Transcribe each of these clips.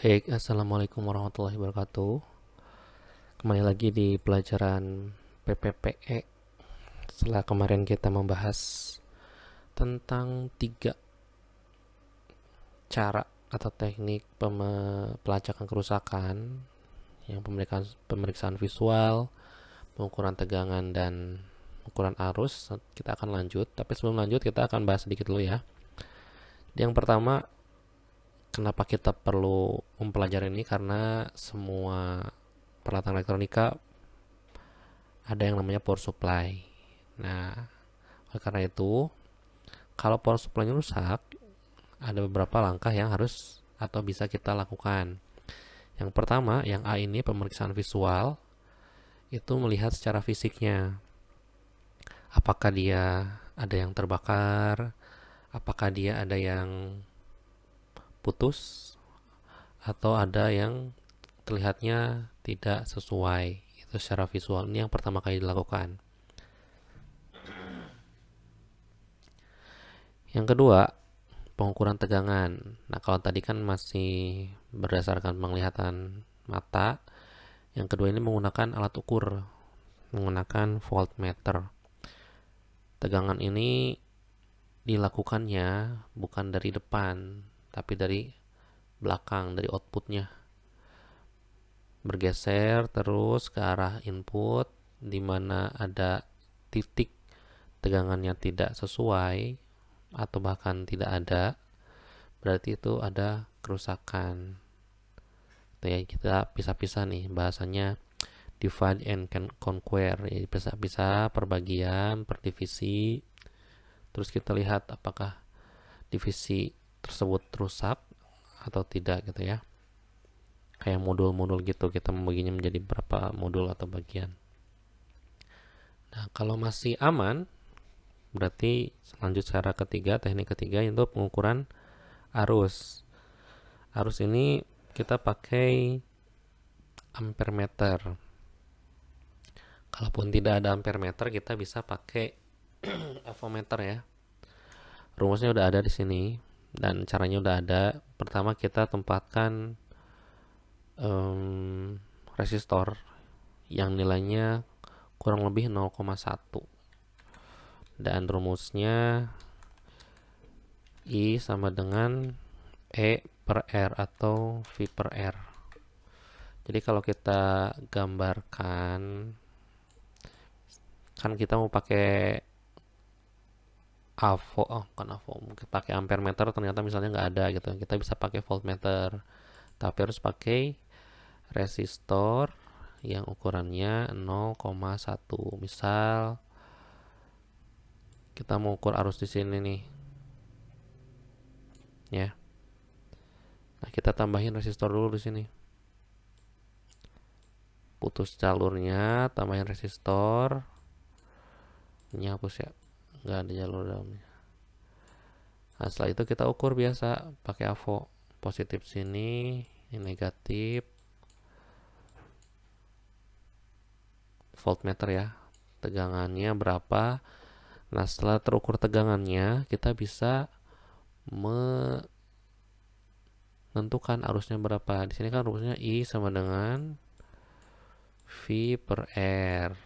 Assalamualaikum warahmatullahi wabarakatuh. Kembali lagi di pelajaran PPPE. Setelah kemarin kita membahas tentang 3 cara atau teknik pelacakan kerusakan, yang pemeriksaan visual, pengukuran tegangan, dan ukuran arus. Kita akan lanjut, tapi sebelum lanjut kita akan bahas sedikit dulu ya. Yang pertama, kenapa kita perlu mempelajari ini? Karena semua peralatan elektronika ada yang namanya power supply. Nah, oleh karena itu, kalau power supply rusak, ada beberapa langkah yang harus atau bisa kita lakukan. Yang pertama, yang A ini pemeriksaan visual, itu melihat secara fisiknya. Apakah dia ada yang terbakar, apakah dia ada yang putus, atau ada yang terlihatnya tidak sesuai. Itu secara visual. Ini yang pertama kali dilakukan. Yang kedua, pengukuran tegangan. Nah, kalau tadi kan masih berdasarkan penglihatan mata, yang kedua ini menggunakan alat ukur, menggunakan voltmeter. Tegangan ini dilakukannya bukan dari depan, tapi dari belakang, dari outputnya. Bergeser terus ke arah input, di mana ada titik tegangannya tidak sesuai, atau bahkan tidak ada, berarti itu ada kerusakan. Ya, kita pisah-pisah nih bahasanya, divide and conquer, ya, pisah-pisah per bagian, per divisi. Terus kita lihat apakah divisi tersebut rusak atau tidak gitu ya. Kayak modul-modul gitu, kita membaginya menjadi berapa modul atau bagian. Nah, kalau masih aman, berarti lanjut cara ketiga, teknik ketiga, yaitu pengukuran arus. Arus ini kita pakai ampermeter. Kalaupun tidak ada ampermeter, kita bisa pakai avometer ya. Rumusnya udah ada di sini dan caranya udah ada. Pertama kita tempatkan resistor yang nilainya kurang lebih 0,1, dan rumusnya I sama dengan E per R atau V per R. Jadi kalau kita gambarkan, kan kita mau pakai bukan AVO, mungkin pakai ampermeter, ternyata misalnya nggak ada gitu, kita bisa pakai voltmeter, tapi harus pakai resistor yang ukurannya 0,1. Misal kita mau ukur arus di sini nih ya. Nah, kita tambahin resistor dulu di sini. Putus jalurnya, tambahin resistor. Ini hapus ya, nggak ada jalur dalamnya. Nah, setelah itu kita ukur biasa pakai AVO. Positif sini, ini negatif. Voltmeter ya, tegangannya berapa. Nah, setelah terukur tegangannya, kita bisa menentukan arusnya berapa. Di sini kan rumusnya I sama dengan V per R.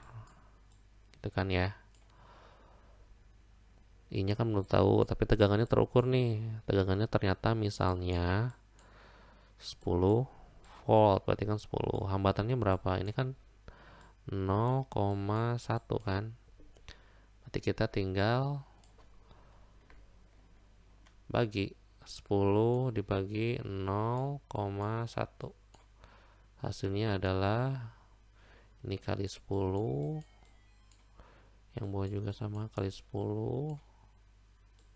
Gitu kan ya. I-nya kan belum tahu, tapi tegangannya terukur nih. Tegangannya ternyata misalnya 10 volt, berarti kan 10. Hambatannya berapa? Ini kan 0,1 kan. Berarti kita tinggal bagi 10 dibagi 0,1. Hasilnya adalah ini kali 10, yang bawah juga sama, kali 10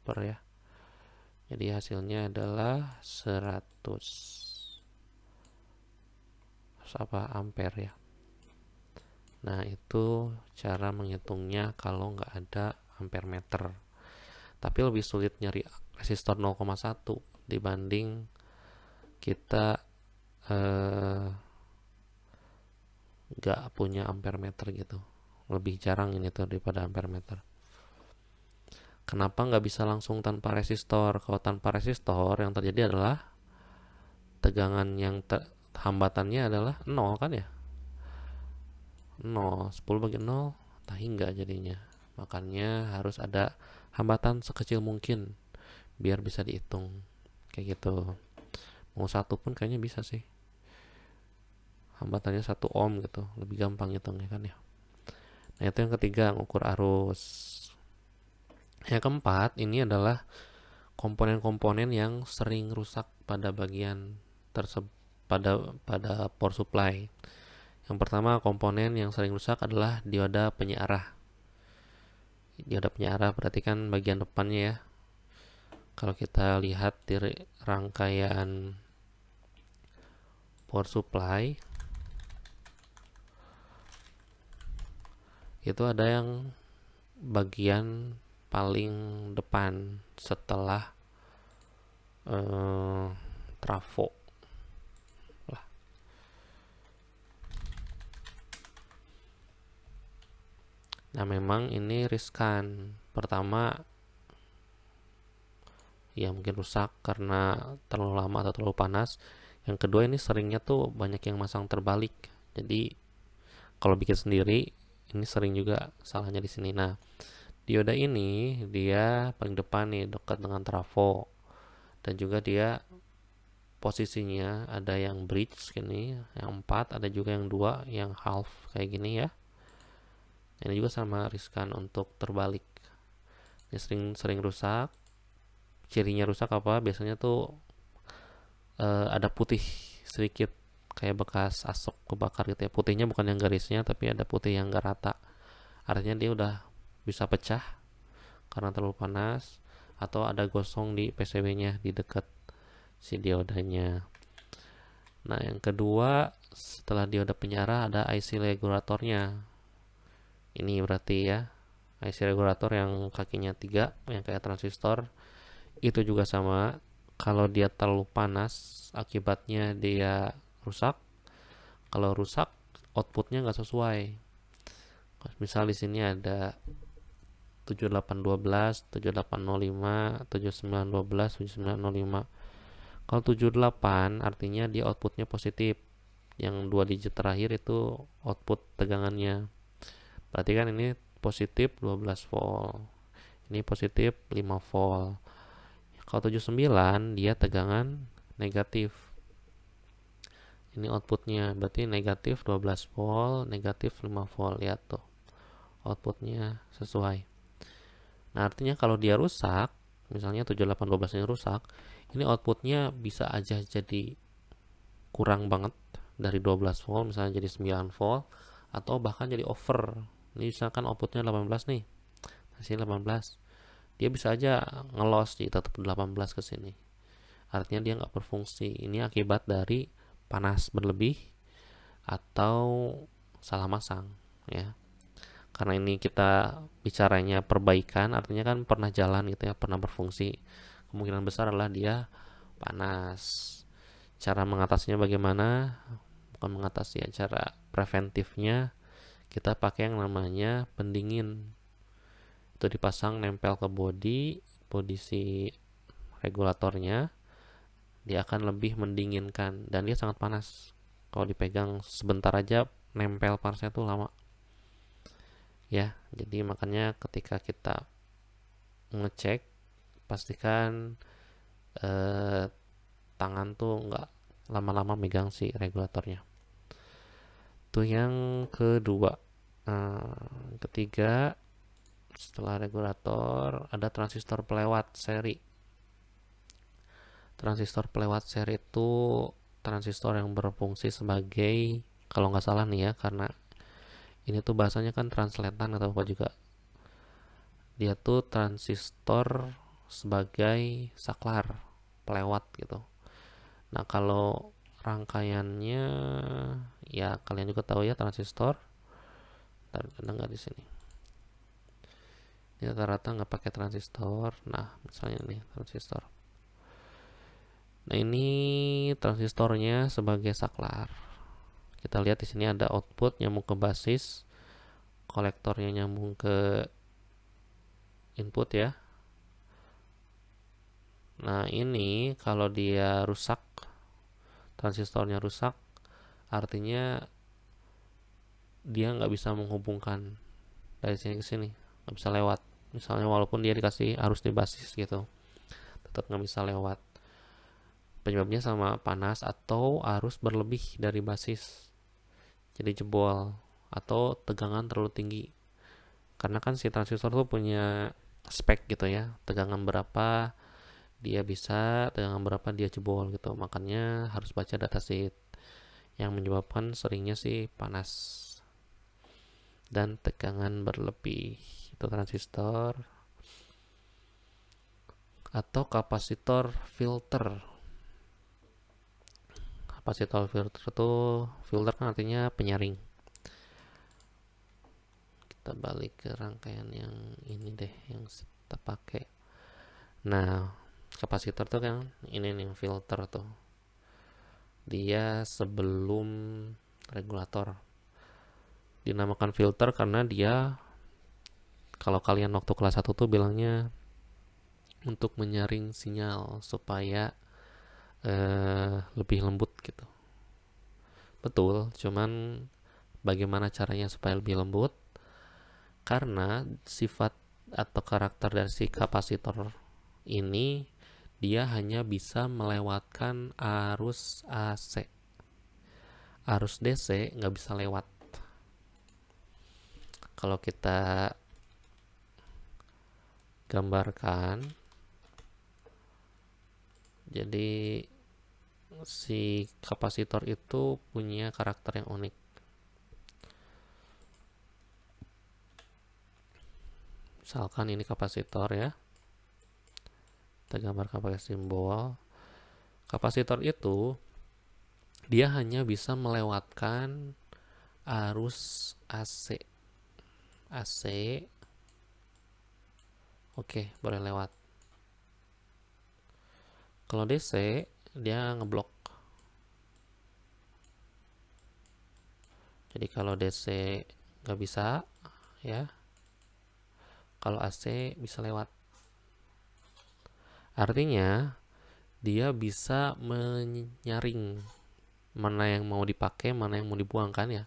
per ya. Jadi hasilnya adalah 100 apa ampere ya. Nah, itu cara menghitungnya kalau nggak ada ampermeter. Tapi lebih sulit nyari resistor 0,1 dibanding kita nggak punya ampermeter gitu. Lebih jarang ini tuh daripada ampermeter. Kenapa nggak bisa langsung tanpa resistor? Kalau tanpa resistor, yang terjadi adalah tegangan yang hambatannya adalah 0 kan ya, 0, 10 bagi 0 tak hingga jadinya. Makanya harus ada hambatan sekecil mungkin biar bisa dihitung kayak gitu. Mau 1 pun kayaknya bisa sih, hambatannya 1 ohm gitu, lebih gampang hitungnya kan ya. Nah itu yang ketiga, ngukur arus. Yang keempat ini adalah komponen-komponen yang sering rusak pada bagian tersebut, pada power supply. Yang pertama, komponen yang sering rusak adalah dioda penyearah. Dioda penyearah berarti kan bagian depannya ya. Kalau kita lihat di rangkaian power supply itu ada yang bagian paling depan setelah trafo lah. Nah memang ini riskan. Pertama ya mungkin rusak karena terlalu lama atau terlalu panas. Yang kedua ini seringnya tuh banyak yang masang terbalik. Jadi kalau bikin sendiri ini sering juga salahnya di sini. Nah dioda ini dia paling depan nih dekat dengan trafo, dan juga dia posisinya ada yang bridge gini, yang 4, ada juga yang 2, yang half kayak gini ya. Ini juga sama riskan untuk terbalik. Ini sering rusak. Cirinya rusak apa? Biasanya tuh ada putih sedikit kayak bekas asap kebakar gitu ya. Putihnya bukan yang garisnya, tapi ada putih yang gak rata. Artinya dia udah bisa pecah karena terlalu panas, atau ada gosong di PCB-nya di dekat si diodanya. Nah yang kedua, setelah dioda penyiarah ada IC regulatornya. Ini berarti ya IC regulator yang kakinya 3, yang kayak transistor. Itu juga sama, kalau dia terlalu panas akibatnya dia rusak. Kalau rusak outputnya nggak sesuai. Misal di sini ada 7812, 7805, 7912, 7905. Kalau 78 artinya dia outputnya positif. Yang 2 digit terakhir itu output tegangannya. Berarti kan ini positif 12 volt. Ini positif 5 volt. Kalau 79 dia tegangan negatif. Ini outputnya berarti negatif 12 volt, negatif 5 volt. Lihat tuh, outputnya sesuai. Nah artinya kalau dia rusak, misalnya 7812 ini rusak, ini outputnya bisa aja jadi kurang banget dari 12 volt misalnya jadi 9 volt, atau bahkan jadi over. Ini misalkan outputnya 18 nih, hasil 18, dia bisa aja ngelos jadi tetap 18 ke sini. Artinya dia nggak berfungsi. Ini akibat dari panas berlebih atau salah masang ya. Karena ini kita bicaranya perbaikan, artinya kan pernah jalan gitu ya, pernah berfungsi. Kemungkinan besar adalah dia panas. Cara mengatasinya bagaimana? Bukan mengatasi ya, cara preventifnya kita pakai yang namanya pendingin. Itu dipasang nempel ke bodi si regulatornya. Dia akan lebih mendinginkan, dan dia sangat panas. Kalau dipegang sebentar aja nempel panasnya tuh lama. Ya, jadi makanya ketika kita ngecek pastikan tangan tuh nggak lama-lama megang si regulatornya. Itu yang kedua. Ketiga, setelah regulator ada transistor pelewat seri. Transistor pelewat seri itu transistor yang berfungsi sebagai, kalau nggak salah nih ya, karena ini tuh bahasanya kan translatean atau apa juga, dia tuh transistor sebagai saklar pelewat gitu. Nah kalau rangkaiannya ya kalian juga tahu ya, transistor. Ada nggak di sini? Ini rata-rata nggak pakai transistor. Nah misalnya nih transistor. Nah ini transistornya sebagai saklar. Kita lihat di sini ada output nyambung ke basis, kolektornya nyambung ke input ya. Nah ini kalau dia rusak transistornya rusak, artinya dia nggak bisa menghubungkan dari sini ke sini, nggak bisa lewat. Misalnya walaupun dia dikasih arus di basis gitu, tetap nggak bisa lewat. Penyebabnya sama panas atau arus berlebih dari basis, jadi jebol, atau tegangan terlalu tinggi. Karena kan si transistor tuh punya spek gitu ya, tegangan berapa dia bisa, tegangan berapa dia jebol gitu. Makanya harus baca datasheet, yang menyebabkan seringnya sih panas dan tegangan berlebih itu transistor atau kapasitor filter. Kapasitor filter itu, filter kan artinya penyaring. Kita balik ke rangkaian yang ini deh, yang kita pakai. Nah, kapasitor tuh kan ini nih, filter tuh dia sebelum regulator. Dinamakan filter karena dia, kalau kalian waktu kelas 1 tuh bilangnya untuk menyaring sinyal supaya lebih lembut gitu. Betul, cuman bagaimana caranya supaya lebih lembut? Karena sifat atau karakter dari si kapasitor ini, dia hanya bisa melewatkan arus AC. Arus DC nggak bisa lewat. Kalau kita gambarkan, jadi si kapasitor itu punya karakter yang unik. Misalkan ini kapasitor ya, kita gambarkan pakai simbol. Kapasitor itu dia hanya bisa melewatkan arus AC. AC, oke, boleh lewat. Kalau DC dia ngeblok. Jadi kalau DC nggak bisa ya, kalau AC bisa lewat. Artinya dia bisa menyaring mana yang mau dipakai, mana yang mau dibuangkan ya.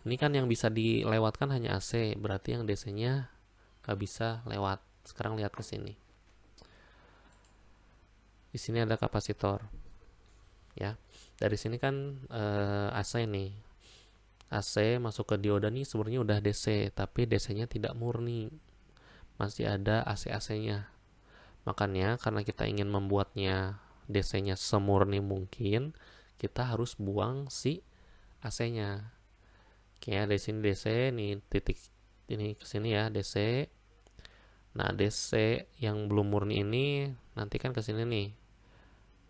Ini kan yang bisa dilewatkan hanya AC, berarti yang DC-nya nggak bisa lewat. Sekarang lihat ke sini. Di sini ada kapasitor, ya. Dari sini kan AC nih. AC masuk ke dioda nih sebenarnya udah DC, tapi DC-nya tidak murni, masih ada AC-AC-nya. Makanya karena kita ingin membuatnya DC-nya semurni mungkin, kita harus buang si AC-nya. Oke, dari sini DC nih, titik ini ke sini ya, DC. Nah, DC yang belum murni ini nanti kan ke sini nih.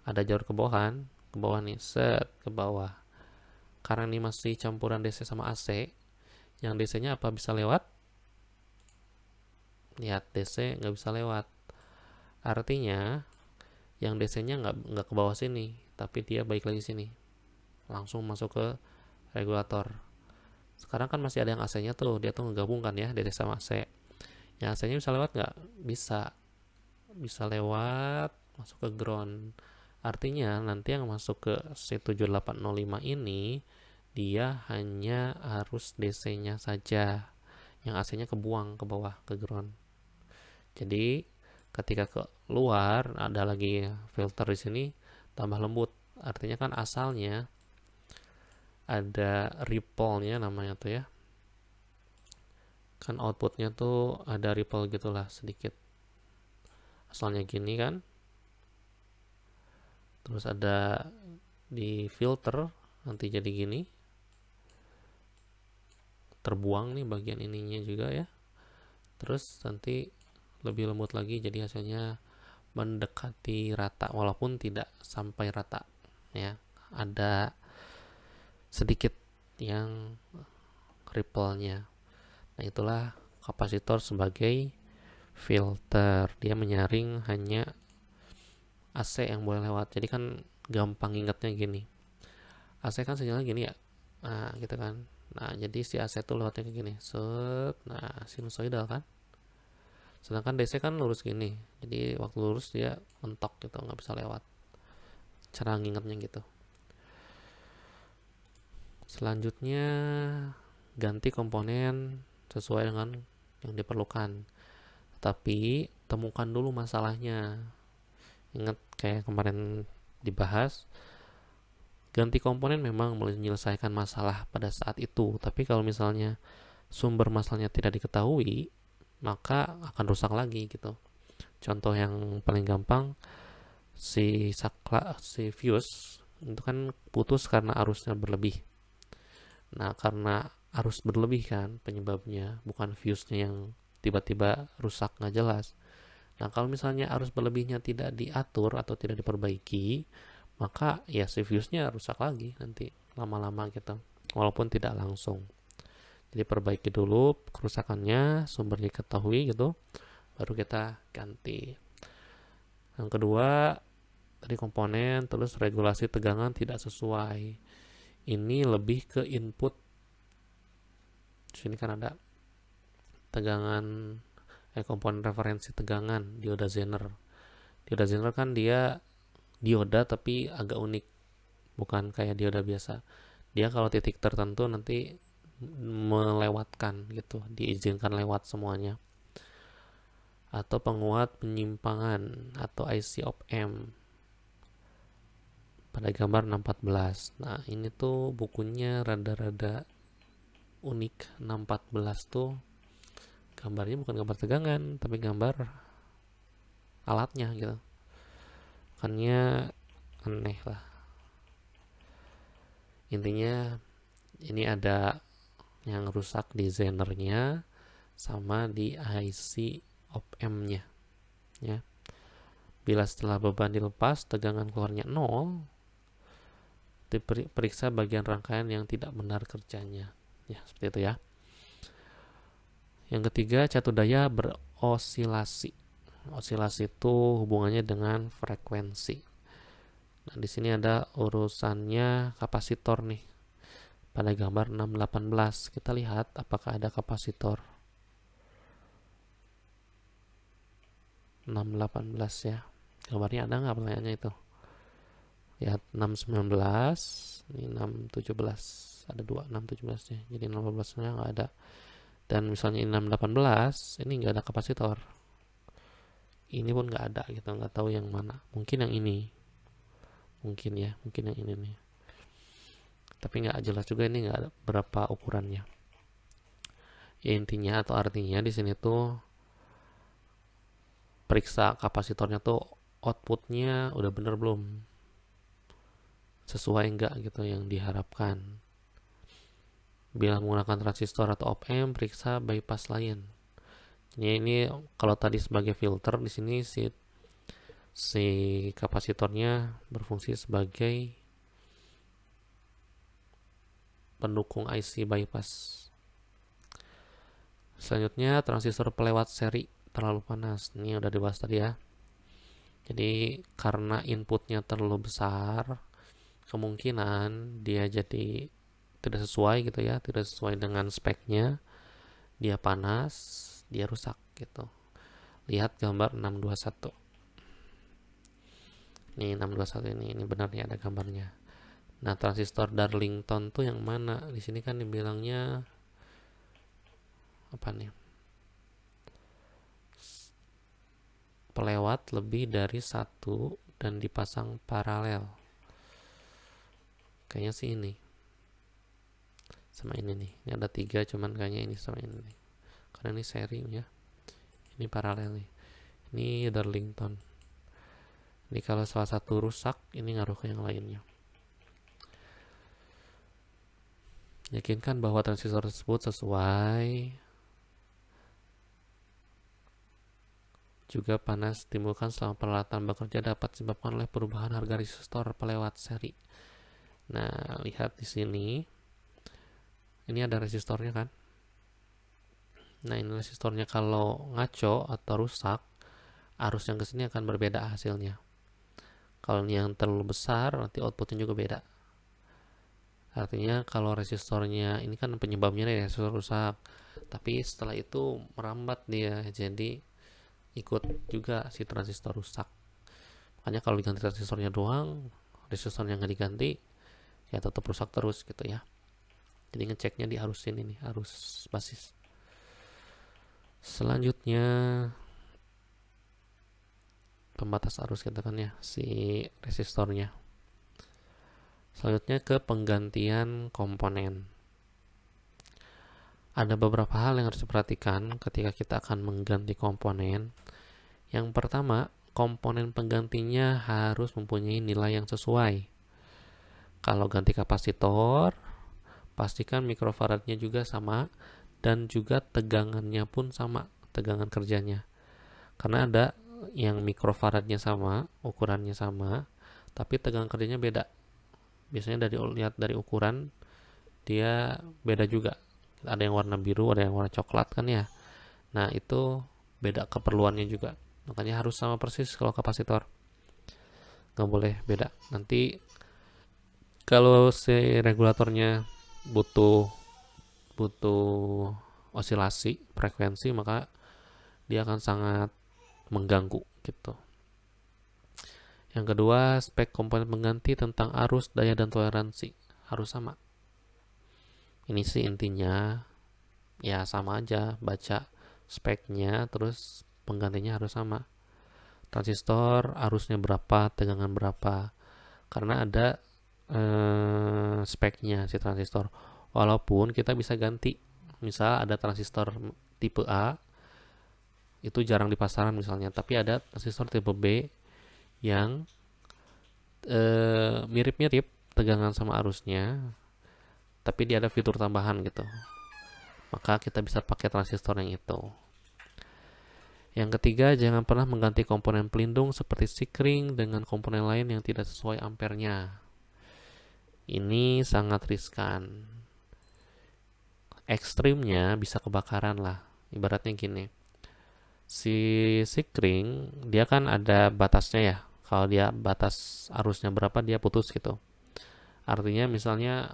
Ada jalur ke bawah nih, set ke bawah. Karena ini masih campuran DC sama AC, yang DC-nya apa bisa lewat? Lihat, DC nggak bisa lewat. Artinya yang DC-nya nggak ke bawah sini, tapi dia balik lagi sini, langsung masuk ke regulator. Sekarang kan masih ada yang AC-nya tuh, dia tuh ngegabungkan ya DC sama AC. Yang AC-nya bisa lewat nggak? Bisa lewat, masuk ke ground. Artinya nanti yang masuk ke C7805 ini dia hanya arus DC-nya saja, yang AC-nya kebuang ke bawah ke ground. Jadi ketika keluar ada lagi filter di sini tambah lembut. Artinya kan asalnya ada ripple-nya namanya tuh ya. Kan outputnya tuh ada ripple gitulah sedikit. Asalnya gini kan. Terus ada di filter nanti jadi gini. Terbuang nih bagian ininya juga ya. Terus nanti lebih lembut lagi, jadi hasilnya mendekati rata walaupun tidak sampai rata ya. Ada sedikit yang ripple-nya. Nah, itulah kapasitor sebagai filter. Dia menyaring hanya AC yang boleh lewat. Jadi kan gampang ingatnya gini. AC kan sinyalnya gini ya. Nah, gitu kan. Nah, jadi si AC tuh lewatnya kayak gini. Set. Nah, sinusoidal kan. Sedangkan DC kan lurus gini. Jadi waktu lurus dia mentok gitu, nggak bisa lewat. Cara ngingetnya gitu. Selanjutnya, ganti komponen sesuai dengan yang diperlukan. Tapi temukan dulu masalahnya. Ingat kayak kemarin dibahas, ganti komponen memang menyelesaikan masalah pada saat itu. Tapi kalau misalnya sumber masalahnya tidak diketahui, maka akan rusak lagi gitu. Contoh yang paling gampang, si fuse itu kan putus karena arusnya berlebih. Nah, karena arus berlebih kan penyebabnya, bukan fuse-nya yang tiba-tiba rusak nggak jelas. Nah, kalau misalnya arus berlebihnya tidak diatur atau tidak diperbaiki, maka ya si fuse-nya rusak lagi nanti lama-lama gitu, walaupun tidak langsung. Jadi perbaiki dulu kerusakannya, sumber diketahui gitu, baru kita ganti. Yang kedua, tadi komponen, terus regulasi tegangan tidak sesuai. Ini lebih ke input. Sini kan ada tegangan, komponen referensi tegangan, dioda Zener. Dioda Zener kan dia dioda tapi agak unik, bukan kayak dioda biasa. Dia kalau titik tertentu nanti melewatkan gitu, diizinkan lewat semuanya. Atau penguat penyimpangan atau IC op-amp pada gambar 614. Nah, ini tuh bukunya rada-rada unik. 614 tuh gambarnya bukan gambar tegangan, tapi gambar alatnya gitu. Makanya aneh lah. Intinya ini ada yang rusak di Zenernya sama di IC op-amp-nya ya. Bila setelah beban dilepas tegangan keluarnya 0, diperiksa bagian rangkaian yang tidak benar kerjanya. Ya, seperti itu ya. Yang ketiga, catu daya berosilasi. Osilasi itu hubungannya dengan frekuensi. Nah, di sini ada urusannya kapasitor nih. Pada gambar 618 kita lihat apakah ada kapasitor. 618 ya. Gambarnya ada nggak pertanyaannya itu? Lihat 619, ini 617. Ada 2 617 nya. Jadi 618 nya nggak ada. Dan misalnya ini 618, ini nggak ada kapasitor. Ini pun nggak ada gitu, nggak tahu yang mana. Mungkin yang ini. Mungkin ya, mungkin yang ini nih. Tapi nggak jelas juga ini nggak ada berapa ukurannya. Ya intinya atau artinya di sini tuh periksa kapasitornya tuh outputnya udah bener belum, sesuai enggak gitu yang diharapkan. Bila menggunakan transistor atau op-amp, periksa bypass lain. Ini kalau tadi sebagai filter, di sini si kapasitornya berfungsi sebagai pendukung IC bypass. Selanjutnya transistor pelewat seri terlalu panas. Ini udah dibahas tadi ya. Jadi karena inputnya terlalu besar, kemungkinan dia jadi tidak sesuai gitu ya, tidak sesuai dengan speknya, dia panas, dia rusak gitu. Lihat gambar 621. Nih 621 ini benar nih ada gambarnya. Nah, transistor Darlington tuh yang mana? Di sini kan dibilangnya apa nih? Pelewat lebih dari satu dan dipasang paralel. Kayaknya sih ini. Sama ini nih. Ini ada 3 cuman kayaknya ini sama ini nih. Karena ini seri ya. Ini paralel nih. Ini Darlington. Ini kalau salah satu rusak, ini ngaruh ke yang lainnya. Yakinkan bahwa transistor tersebut sesuai. Juga panas timbulkan selama peralatan bekerja dapat disebabkan oleh perubahan harga resistor pelewat seri. Nah, lihat di sini. Ini ada resistornya kan. Nah, ini resistornya kalau ngaco atau rusak, arus yang kesini akan berbeda hasilnya. Kalau ini yang terlalu besar, nanti outputnya juga beda. Artinya kalau resistornya, ini kan penyebabnya nih resistor rusak, tapi setelah itu merambat dia, jadi ikut juga si transistor rusak. Makanya kalau diganti transistornya doang, resistornya nggak diganti, ya tetap rusak terus gitu ya. Jadi ngeceknya di arusin ini, arus basis. Selanjutnya pembatas arus kita kan ya, si resistornya. Selanjutnya ke penggantian komponen. Ada beberapa hal yang harus diperhatikan ketika kita akan mengganti komponen. Yang pertama, komponen penggantinya harus mempunyai nilai yang sesuai. Kalau ganti kapasitor, pastikan mikrofaradnya juga sama dan juga tegangannya pun sama, tegangan kerjanya. Karena ada yang mikrofaradnya sama, ukurannya sama, tapi tegangan kerjanya beda. Biasanya lihat dari ukuran dia beda juga. Ada yang warna biru, ada yang warna coklat kan ya. Nah, itu beda keperluannya juga. Makanya harus sama persis kalau kapasitor. Nggak boleh beda. Nanti kalau si regulatornya butuh osilasi frekuensi, maka dia akan sangat mengganggu gitu. Yang kedua, spek komponen pengganti tentang arus, daya, dan toleransi harus sama. Ini sih intinya, ya sama aja, baca speknya, terus penggantinya harus sama. Transistor arusnya berapa, tegangan berapa, karena ada speknya si transistor. Walaupun kita bisa ganti, misal ada transistor tipe A, itu jarang di pasaran misalnya, tapi ada transistor tipe B yang mirip-mirip tegangan sama arusnya, tapi dia ada fitur tambahan gitu. Maka kita bisa pakai transistor yang itu. Yang ketiga, jangan pernah mengganti komponen pelindung seperti sikring dengan komponen lain yang tidak sesuai ampernya. Ini sangat riskan. Ekstrimnya bisa kebakaran lah. Ibaratnya gini, si sikring dia kan ada batasnya ya. Kalau dia batas arusnya berapa, dia putus gitu. Artinya misalnya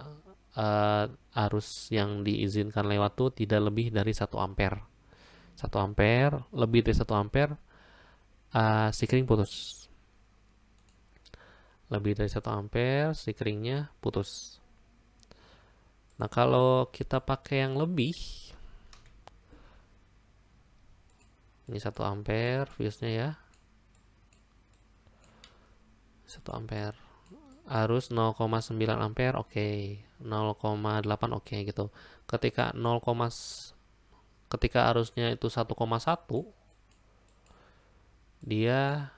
arus yang diizinkan lewat tuh tidak lebih dari 1 ampere. 1 ampere, lebih dari 1 ampere, sikring putus. Lebih dari 1 ampere, sikringnya putus. Nah, kalau kita pakai yang lebih, ini 1 ampere fuse-nya ya. 1 ampere. Arus 0,9 ampere oke. 0,8 oke gitu. Ketika ketika arusnya itu 1,1, dia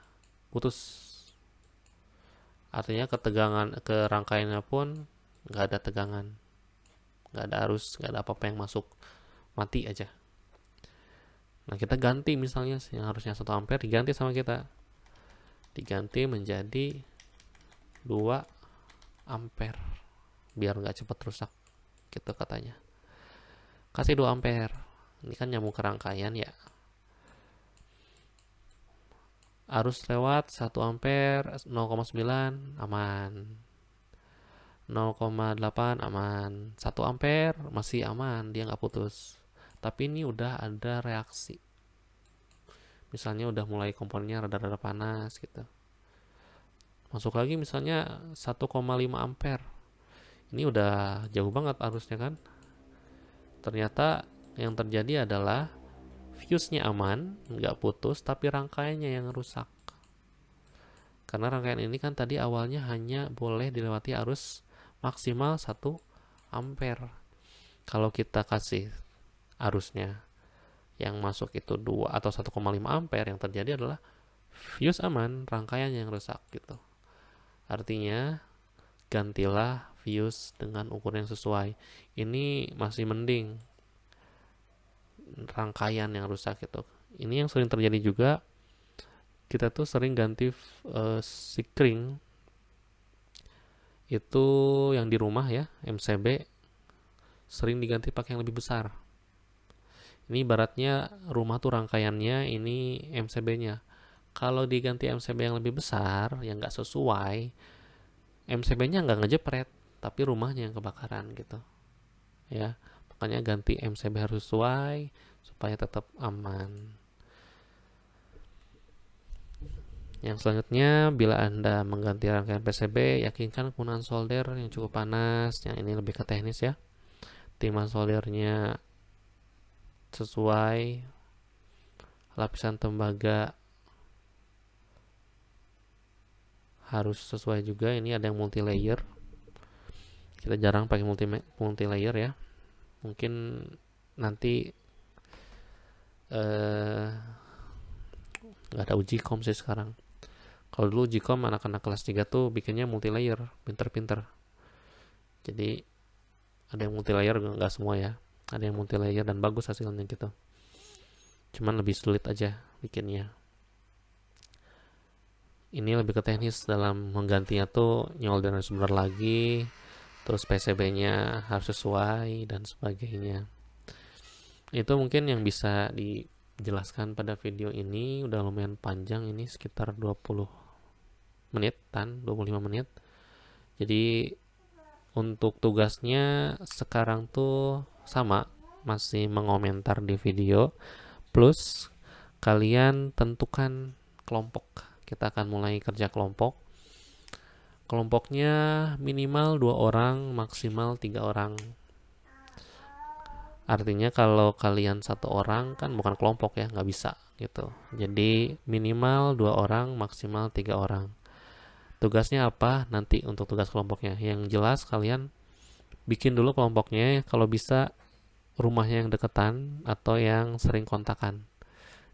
putus. Artinya ketegangan ke rangkaiannya pun nggak ada tegangan, nggak ada arus, nggak ada apa-apa yang masuk, mati aja. Nah, kita ganti misalnya yang harusnya 1 ampere diganti sama kita, diganti menjadi 2 ampere biar nggak cepat rusak gitu katanya. Kasih 2 ampere, ini kan nyambung ke rangkaian ya. Arus lewat 1 ampere, 0,9 aman, 0,8 aman, 1 ampere masih aman, dia nggak putus. Tapi ini udah ada reaksi, misalnya udah mulai komponennya rada-rada panas gitu. Masuk lagi misalnya 1,5 ampere, ini udah jauh banget arusnya kan. Ternyata yang terjadi adalah fuse-nya aman, nggak putus, tapi rangkaiannya yang rusak. Karena rangkaian ini kan tadi awalnya hanya boleh dilewati arus maksimal 1 ampere. Kalau kita kasih arusnya yang masuk itu 2 atau 1,5 ampere, yang terjadi adalah fuse aman, rangkaiannya yang rusak gitu. Artinya gantilah fuse dengan ukuran yang sesuai. Ini masih mending rangkaian yang rusak gitu. Ini yang sering terjadi juga, kita tuh sering ganti sikring itu yang di rumah ya, MCB sering diganti pakai yang lebih besar. Ini ibaratnya rumah tuh rangkaiannya, ini MCB-nya. Kalau diganti MCB yang lebih besar, yang nggak sesuai, MCB-nya nggak ngejepret, tapi rumahnya yang kebakaran gitu. Ya, makanya ganti MCB harus sesuai supaya tetap aman. Yang selanjutnya, bila Anda mengganti rangkaian PCB, yakinkan penggunaan solder yang cukup panas. Yang ini lebih ke teknis ya. timah soldernya sesuai, lapisan tembaga harus sesuai juga. Ini ada yang multi layer, kita jarang pakai multi layer ya, mungkin nanti nggak ada uji kom sih sekarang. Kalau dulu uji kom anak-anak kelas 3 tuh bikinnya multi layer, pinter-pinter. Jadi ada yang multi layer, nggak semua ya, ada yang multi layer dan bagus hasilnya gitu, cuman lebih sulit aja bikinnya. Ini lebih ke teknis dalam menggantinya tuh nyolder sebentar lagi, terus PCB-nya harus sesuai dan sebagainya. Itu mungkin yang bisa dijelaskan pada video ini. Udah lumayan panjang ini, sekitar 20 menitan, 25 menit. Jadi untuk tugasnya sekarang tuh sama, masih mengomentar di video, plus kalian tentukan kelompok. Kita akan mulai kerja kelompok. Kelompoknya minimal 2 orang, maksimal 3 orang. Artinya kalau kalian 1 orang kan bukan kelompok ya, nggak bisa gitu. Jadi minimal 2 orang, maksimal 3 orang. Tugasnya apa nanti untuk tugas kelompoknya? Yang jelas kalian bikin dulu kelompoknya, kalau bisa rumahnya yang deketan atau yang sering kontakan.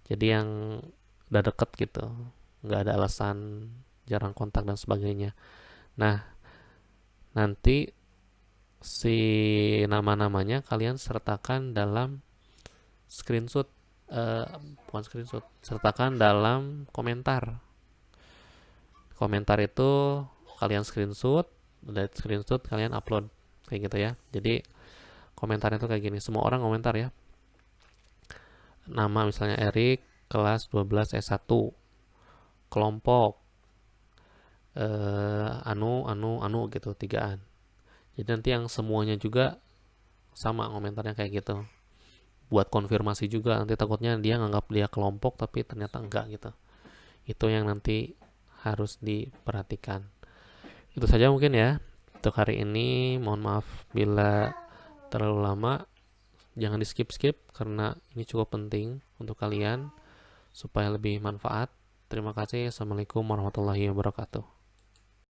Jadi yang udah deket gitu, nggak ada alasan jarang kontak dan sebagainya. Nah, nanti si nama-namanya kalian sertakan dalam screenshot, bukan screenshot, sertakan dalam komentar. Komentar itu kalian screenshot, dari screenshot kalian upload kayak gitu ya. Jadi komentarnya tuh kayak gini, semua orang komentar ya. Nama misalnya Erik, kelas 12 S1, kelompok anu gitu, 3an. Jadi nanti yang semuanya juga sama komentarnya kayak gitu, buat konfirmasi juga. Nanti takutnya dia nganggap dia kelompok tapi ternyata enggak gitu. Itu yang nanti harus diperhatikan. Itu saja mungkin ya untuk hari ini. Mohon maaf bila terlalu lama. Jangan di skip karena ini cukup penting untuk kalian supaya lebih manfaat. Terima kasih. Assalamualaikum warahmatullahi wabarakatuh.